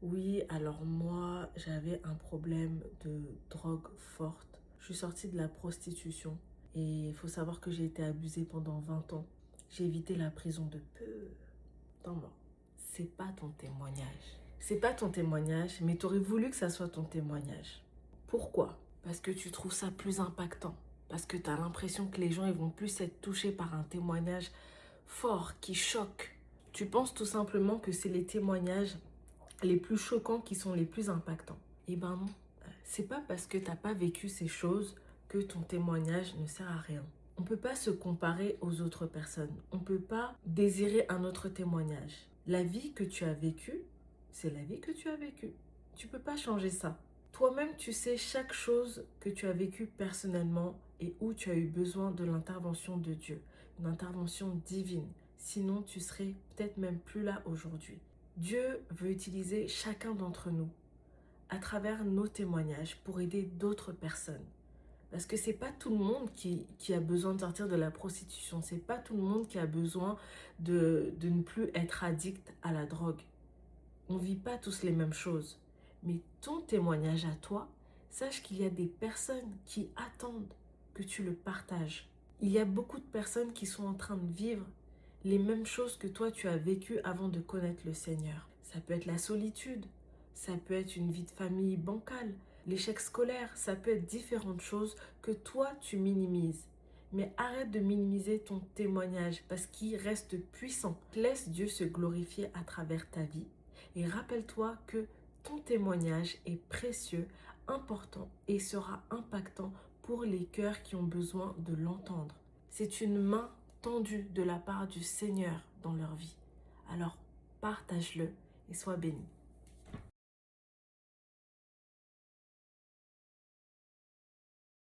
Oui, alors moi, j'avais un problème de drogue forte. Je suis sortie de la prostitution et il faut savoir que j'ai été abusée pendant 20 ans. J'ai évité la prison de peu. Attends-moi, c'est pas ton témoignage. C'est pas ton témoignage, mais t'aurais voulu que ça soit ton témoignage. Pourquoi? Parce que tu trouves ça plus impactant. Parce que t'as l'impression que les gens ils vont plus être touchés par un témoignage fort, qui choque. Tu penses tout simplement que c'est les témoignages les plus choquants qui sont les plus impactants. Eh ben non, c'est pas parce que t'as pas vécu ces choses que ton témoignage ne sert à rien. On peut pas se comparer aux autres personnes. On peut pas désirer un autre témoignage. La vie que tu as vécue, c'est la vie que tu as vécue. Tu peux pas changer ça. Toi-même, tu sais chaque chose que tu as vécue personnellement et où tu as eu besoin de l'intervention de Dieu, une intervention divine. Sinon, tu serais peut-être même plus là aujourd'hui. Dieu veut utiliser chacun d'entre nous à travers nos témoignages pour aider d'autres personnes. Parce que c'est pas tout le monde qui a besoin de sortir de la prostitution. C'est pas tout le monde qui a besoin de ne plus être addict à la drogue. On vit pas tous les mêmes choses. Mais ton témoignage à toi, sache qu'il y a des personnes qui attendent que tu le partages. Il y a beaucoup de personnes qui sont en train de vivre les mêmes choses que toi tu as vécues avant de connaître le Seigneur. Ça peut être la solitude, ça peut être une vie de famille bancale, l'échec scolaire, ça peut être différentes choses que toi tu minimises. Mais arrête de minimiser ton témoignage parce qu'il reste puissant. Laisse Dieu se glorifier à travers ta vie et rappelle-toi que ton témoignage est précieux, important et sera impactant pour les cœurs qui ont besoin de l'entendre. C'est une main tendue de la part du Seigneur dans leur vie. Alors partage-le et sois béni.